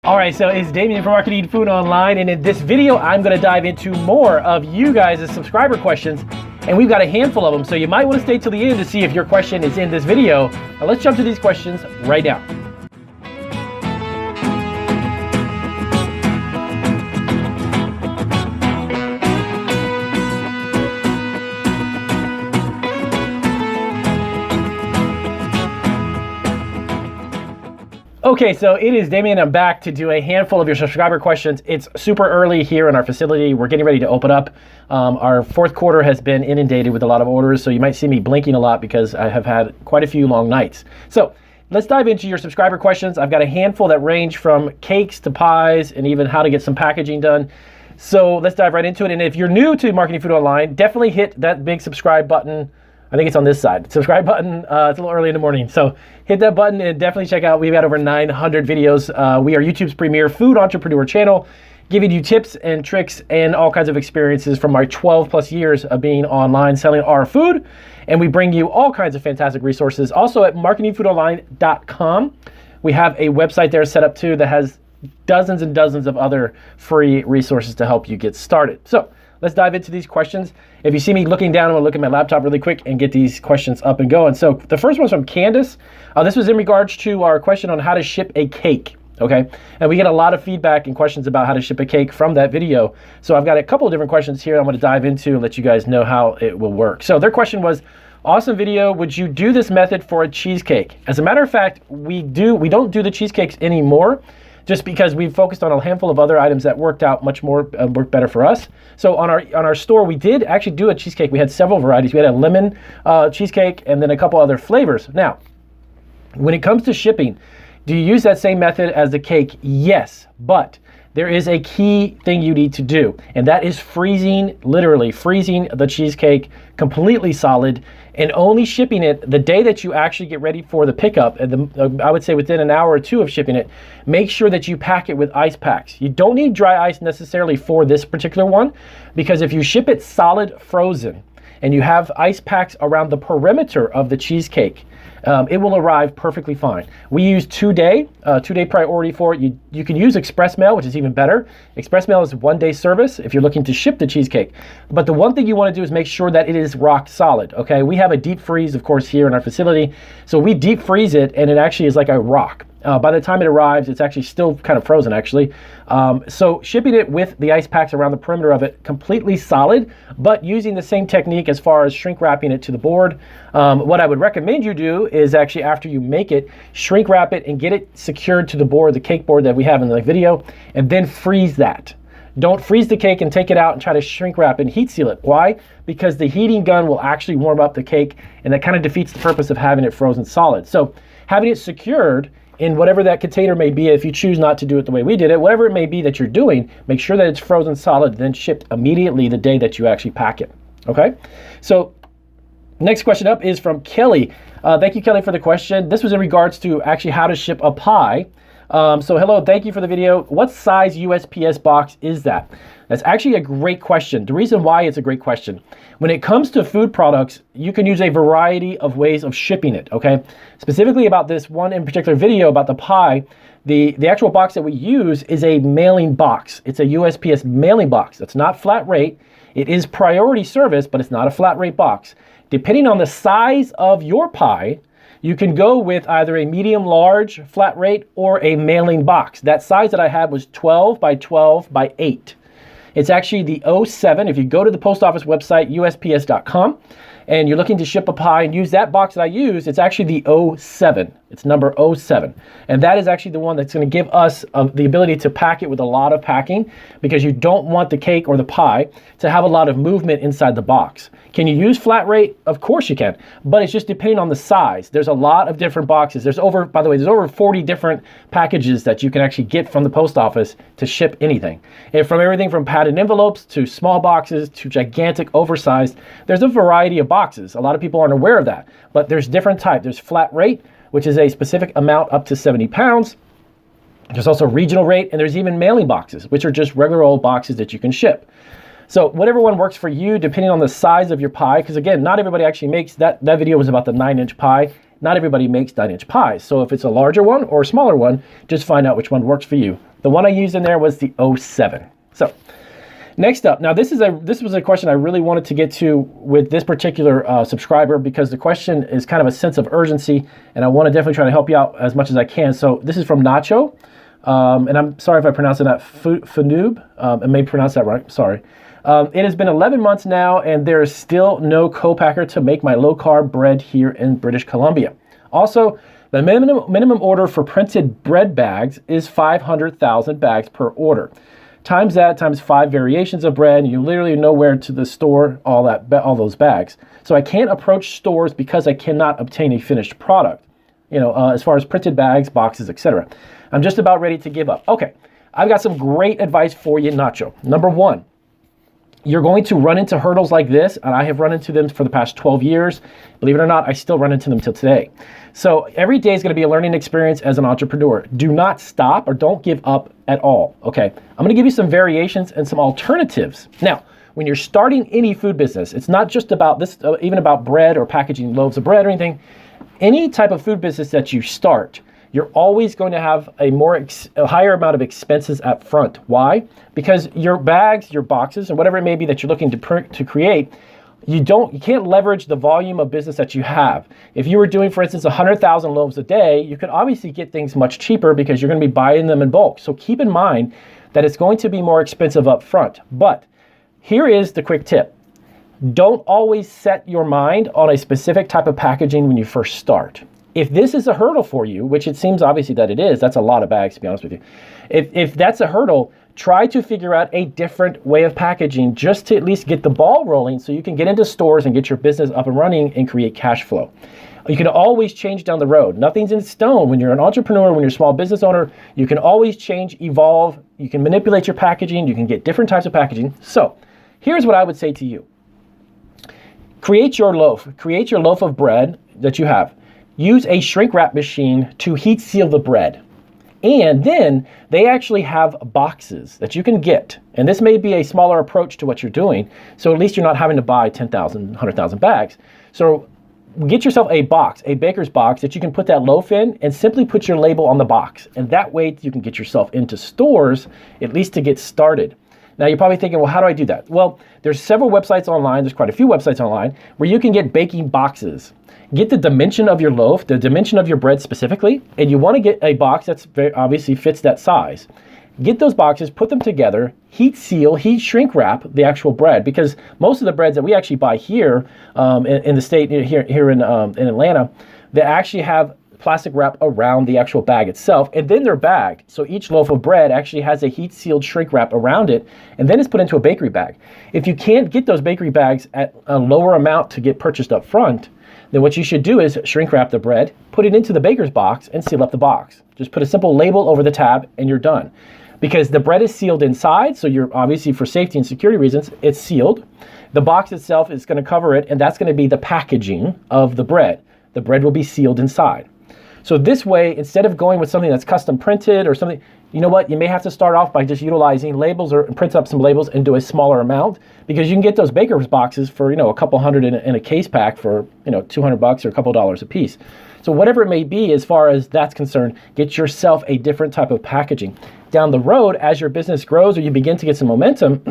All right, so it's Damien from Marketing Food Online, and in this video, I'm gonna dive into more of you guys' subscriber questions, and we've got a handful of them, so you might wanna stay till the end to see if your question is in this video. Now let's jump to these questions right now. Okay, so it is Damien. I'm back to do a handful of your subscriber questions. It's super early here in our facility. We're getting ready to open up. Our fourth quarter has been inundated with a lot of orders, so you might see me blinking a lot because I have had quite a few long nights. So let's dive into your subscriber questions. I've got a handful that range from cakes to pies and even how to get some packaging done. So let's dive right into it. And if you're new to Marketing Food Online, definitely hit that big subscribe button. I think it's on this side. Subscribe button. It's a little early in the morning. So hit that button and definitely check out. We've got over 900 videos. We are YouTube's premier food entrepreneur channel, giving you tips and tricks and all kinds of experiences from our 12 plus years of being online selling our food. And we bring you all kinds of fantastic resources. Also at marketingfoodonline.com, we have a website there set up too that has dozens and dozens of other free resources to help you get started. So let's dive into these questions. If you see me looking down, I'm gonna look at my laptop really quick and get these questions up and going. So the first one's from Candace. This was in regards to our question on how to ship a cake, okay? And we get a lot of feedback and questions about how to ship a cake from that video. So I've got a couple of different questions here I'm gonna dive into and let you guys know how it will work. So their question was, awesome video, would you do this method for a cheesecake? As a matter of fact, we don't do the cheesecakes anymore, just because we've focused on a handful of other items that worked out much more, worked better for us. So on our store, we did actually do a cheesecake. We had several varieties. We had a lemon cheesecake and then a couple other flavors. Now, when it comes to shipping, do you use that same method as the cake? Yes, but there is a key thing you need to do, and that is freezing, literally freezing the cheesecake completely solid and only shipping it the day that you actually get ready for the pickup. And I would say within an hour or two of shipping it, make sure that you pack it with ice packs. You don't need dry ice necessarily for this particular one, because if you ship it solid frozen and you have ice packs around the perimeter of the cheesecake, it will arrive perfectly fine. We use two-day priority for it. You can use express mail, which is even better. Express mail is one-day service if you're looking to ship the cheesecake. But the one thing you want to do is make sure that it is rock solid, okay? We have a deep freeze, of course, here in our facility. So we deep freeze it, and it actually is like a rock. By the time it arrives, it's actually still kind of frozen, actually. So shipping it with the ice packs around the perimeter of it, completely solid, but using the same technique as far as shrink wrapping it to the board. What I would recommend you do is actually, after you make it, shrink wrap it and get it secured to the board, the cake board that we have in the video, and then freeze that. Don't freeze the cake and take it out and try to shrink wrap and heat seal it. Why? Because the heating gun will actually warm up the cake, and that kind of defeats the purpose of having it frozen solid. So having it secured in whatever that container may be, if you choose not to do it the way we did it, whatever it may be that you're doing, make sure that it's frozen solid, then shipped immediately the day that you actually pack it, okay? So next question up is from Kelly. Thank you, Kelly, for the question. This was in regards to actually how to ship a pie. So hello, thank you for the video. What size USPS box is that? That's actually a great question. The reason why it's a great question, when it comes to food products, you can use a variety of ways of shipping it, okay? Specifically about this one in particular video about the pie, the actual box that we use is a mailing box. It's a USPS mailing box. It's not flat rate. It is priority service, but it's not a flat rate box. Depending on the size of your pie, you can go with either a medium large flat rate or a mailing box. That size that I had was 12 by 12 by 8. It's actually the 07. If you go to the post office website, USPS.com, and you're looking to ship a pie and use that box that I use, it's actually the 07. It's number 07. And that is actually the one that's going to give us the ability to pack it with a lot of packing, because you don't want the cake or the pie to have a lot of movement inside the box. Can you use flat rate? Of course you can, but it's just depending on the size. There's a lot of different boxes. There's over 40 different packages that you can actually get from the post office to ship anything. And from everything from padded envelopes to small boxes to gigantic oversized, there's a variety of boxes. A lot of people aren't aware of that, but there's different types. There's flat rate, which is a specific amount up to 70 pounds. There's also regional rate, and there's even mailing boxes, which are just regular old boxes that you can ship. So whatever one works for you, depending on the size of your pie, because again, not everybody actually makes that video was about the 9-inch pie. not everybody makes 9-inch pies. So if it's a larger one or a smaller one, just find out which one works for you. The one I used in there was the 07. So next up, now this was a question I really wanted to get to with this particular subscriber, because the question is kind of a sense of urgency, and I want to definitely try to help you out as much as I can. So this is from Nacho, and I'm sorry if I pronounced that Fanoob. I may pronounce that right, sorry. It has been 11 months now, and there is still no co-packer to make my low-carb bread here in British Columbia. Also, the minimum order for printed bread bags is 500,000 bags per order. Times that times 5 variations of bread, and you literally know where to store all those bags. So I can't approach stores because I cannot obtain a finished product, as far as printed bags, boxes, etc. I'm just about ready to give up. Okay, I've got some great advice for you, Nacho. Number one, you're going to run into hurdles like this, and I have run into them for the past 12 years. Believe it or not, I still run into them till today. So every day is going to be a learning experience as an entrepreneur. Do not stop or don't give up at all, okay? I'm going to give you some variations and some alternatives. Now, when you're starting any food business, it's not just about this, even about bread or packaging loaves of bread or anything. Any type of food business that you start, you're always going to have a higher amount of expenses up front. Why? Because your bags, your boxes, and whatever it may be that you're looking to create, you can't leverage the volume of business that you have. If you were doing, for instance, 100,000 loaves a day, you could obviously get things much cheaper because you're going to be buying them in bulk. So keep in mind that it's going to be more expensive up front. But here is the quick tip. Don't always set your mind on a specific type of packaging when you first start. If this is a hurdle for you, which it seems obviously that it is, that's a lot of bags to be honest with you. If that's a hurdle, try to figure out a different way of packaging just to at least get the ball rolling so you can get into stores and get your business up and running and create cash flow. You can always change down the road. Nothing's in stone. When you're an entrepreneur, when you're a small business owner, you can always change, evolve. You can manipulate your packaging. You can get different types of packaging. So here's what I would say to you. Create your loaf of bread that you have. Use a shrink wrap machine to heat seal the bread. And then they actually have boxes that you can get. And this may be a smaller approach to what you're doing. So at least you're not having to buy 10,000, 100,000 bags. So get yourself a box, a baker's box that you can put that loaf in and simply put your label on the box. And that way you can get yourself into stores, at least to get started. Now you're probably thinking, well, how do I do that? Well, there's several websites online. There's quite a few websites online where you can get baking boxes. Get the dimension of your loaf, the dimension of your bread specifically, and you want to get a box that's very obviously fits that size. Get those boxes, put them together, heat seal, heat shrink wrap the actual bread, because most of the breads that we actually buy here in the state, here in Atlanta, they actually have plastic wrap around the actual bag itself, and then they're bagged. So each loaf of bread actually has a heat sealed shrink wrap around it, and then it's put into a bakery bag. If you can't get those bakery bags at a lower amount to get purchased up front, then what you should do is shrink wrap the bread, put it into the baker's box, and seal up the box. Just put a simple label over the tab, and you're done. Because the bread is sealed inside, so you're obviously, for safety and security reasons, it's sealed. The box itself is going to cover it, and that's going to be the packaging of the bread. The bread will be sealed inside. So this way, instead of going with something that's custom printed or something, you know what, you may have to start off by just utilizing labels or print up some labels and do a smaller amount, because you can get those baker's boxes for, a couple hundred in a case pack for, $200 or a couple dollars a piece. So whatever it may be, as far as that's concerned, get yourself a different type of packaging. Down the road, as your business grows or you begin to get some momentum,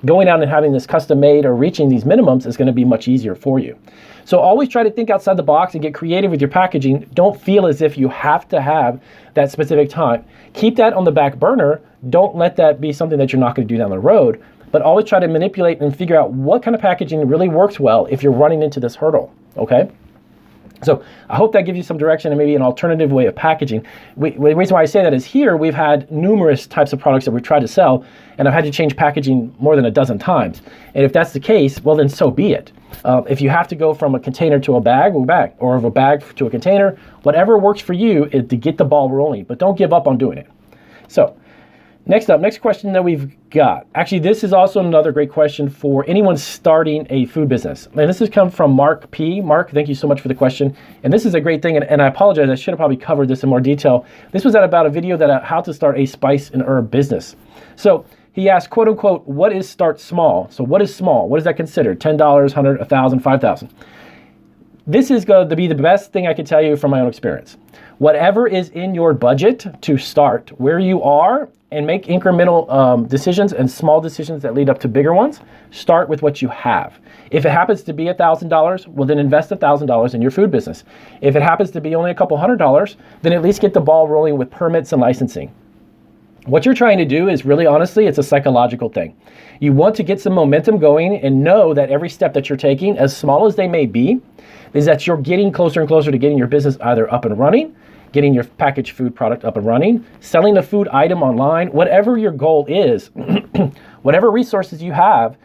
going out and having this custom made or reaching these minimums is going to be much easier for you. So always try to think outside the box and get creative with your packaging. Don't feel as if you have to have that specific time. Keep that on the back burner. Don't let that be something that you're not going to do down the road, but always try to manipulate and figure out what kind of packaging really works well if you're running into this hurdle, okay? So I hope that gives you some direction and maybe an alternative way of packaging. The reason why I say that is here we've had numerous types of products that we've tried to sell, and I've had to change packaging more than a dozen times. And if that's the case, well then so be it. If you have to go from a container to a bag, or of a bag to a container, whatever works for you is to get the ball rolling, but don't give up on doing it. So next question that we've got. Actually, this is also another great question for anyone starting a food business. And this has come from Mark P. Mark, thank you so much for the question. And this is a great thing, and I apologize, I should have probably covered this in more detail. This was about a video that how to start a spice and herb business. So he asked, quote unquote, what is start small? So what is small? What is that considered? $10, $100, $1,000, $5,000? this is going to be the best thing I can tell you from my own experience. Whatever is in your budget to start where you are and make incremental decisions and small decisions that lead up to bigger ones, start with what you have. If it happens to be $1,000, well then invest $1,000 in your food business. If it happens to be only a couple $100, then at least get the ball rolling with permits and licensing. What you're trying to do is really honestly, it's a psychological thing. You want to get some momentum going and know that every step that you're taking, as small as they may be, is that you're getting closer and closer to getting your business either up and running, getting your packaged food product up and running, selling a food item online, whatever your goal is, whatever resources you have,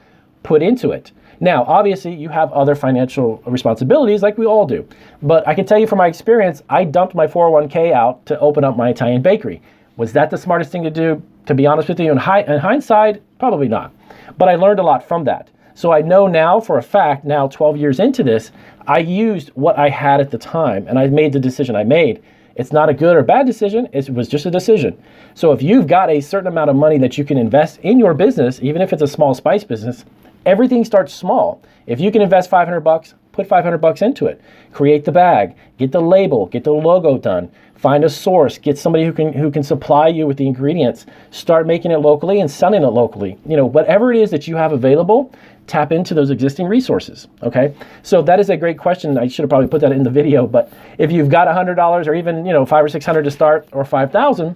put into it. Now, obviously, you have other financial responsibilities like we all do. But I can tell you from my experience, I dumped my 401k out to open up my Italian bakery. Was that the smartest thing to do? To be honest with you, in hindsight, probably not. But I learned a lot from that. So I know now for a fact, now 12 years into this, I used what I had at the time and I made the decision I made. It's not a good or bad decision, it was just a decision. So if you've got a certain amount of money that you can invest in your business, even if it's a small spice business, everything starts small. If you can invest $500, put $500 into it. Create the bag, get the label, get the logo done, find a source, get somebody who can supply you with the ingredients, start making it locally and selling it locally. You know, whatever it is that you have available, tap into those existing resources, okay? So that is a great question. I should have probably put that in the video, but if you've got $100 or even, you know, $500 or $600 to start or $5,000,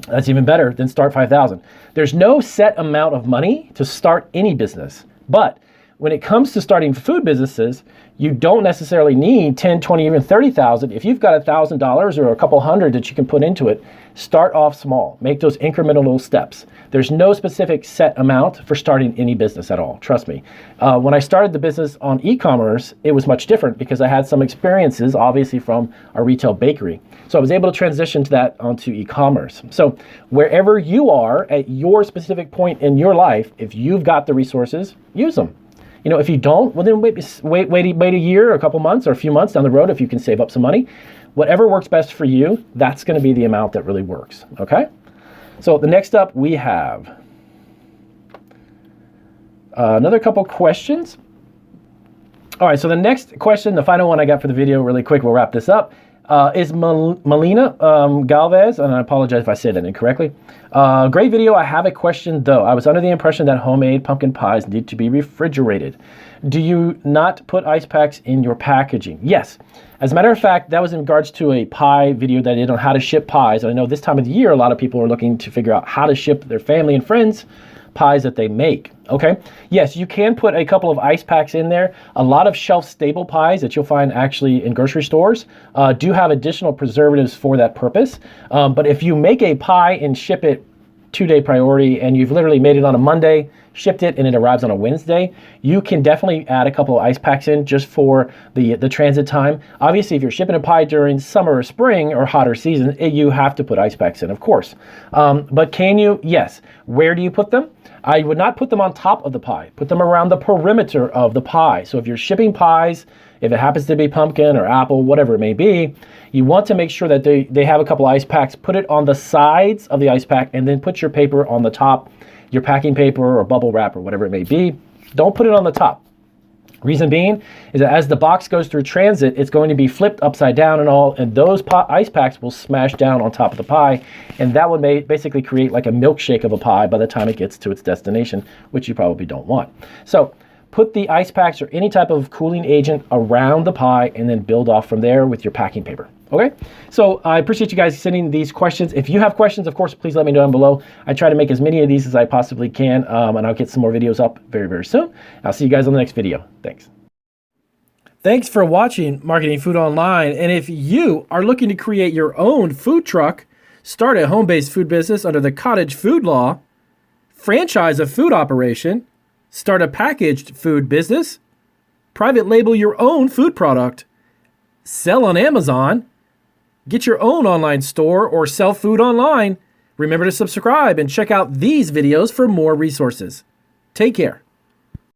that's even better than start $5,000. There's no set amount of money to start any business, but when it comes to starting food businesses, you don't necessarily need 10, 20, even 30,000. If you've got $1,000 or a couple hundred that you can put into it, start off small. Make those incremental little steps. There's no specific set amount for starting any business at all. Trust me. When I started the business on e-commerce, it was much different because I had some experiences, obviously, from a retail bakery. So I was able to transition to that onto e-commerce. So wherever you are at your specific point in your life, if you've got the resources, use them. You know, if you don't, well then wait a year or a couple months or a few months down the road if you can save up some money. Whatever works best for you, that's going to be the amount that really works, okay? So the next up we have another couple questions. All right, so the next question, the final one I got for the video really quick, we'll wrap this up, is Melina Galvez, and I apologize if I said that incorrectly. Great video. I have a question though. I was under the impression that homemade pumpkin pies need to be refrigerated. Do you not put ice packs in your packaging? Yes. As a matter of fact, that was in regards to a pie video that I did on how to ship pies. And I know this time of the year, a lot of people are looking to figure out how to ship their family and friends pies that they make, okay? Yes, you can put a couple of ice packs in there. A lot of shelf-stable pies that you'll find actually in grocery stores do have additional preservatives for that purpose. But if you make a pie and ship it 2-day priority and you've literally made it on a Monday, shipped it, and it arrives on a Wednesday, you can definitely add a couple of ice packs in just for the transit time. Obviously, if you're shipping a pie during summer or spring or hotter season, you have to put ice packs in, of course. But can you? Yes. Where do you put them? I would not put them on top of the pie. Put them around the perimeter of the pie. So if you're shipping pies, if it happens to be pumpkin or apple, whatever it may be, you want to make sure that they have a couple ice packs. Put it on the sides of the ice pack and then put your paper on the top, your packing paper or bubble wrap or whatever it may be. Don't put it on the top. Reason being is that as the box goes through transit, it's going to be flipped upside down and all, and those ice packs will smash down on top of the pie, and that would basically create like a milkshake of a pie by the time it gets to its destination, which you probably don't want. So put the ice packs or any type of cooling agent around the pie and then build off from there with your packing paper. Okay, so I appreciate you guys sending these questions. If you have questions, of course, please let me know down below. I try to make as many of these as I possibly can, and I'll get some more videos up very, very soon. I'll see you guys on the next video. Thanks. Thanks for watching Marketing Food Online. And if you are looking to create your own food truck, start a home-based food business under the cottage food law, franchise a food operation, start a packaged food business, private label your own food product, sell on Amazon, get your own online store, or sell food online, remember to subscribe and check out these videos for more resources. Take care.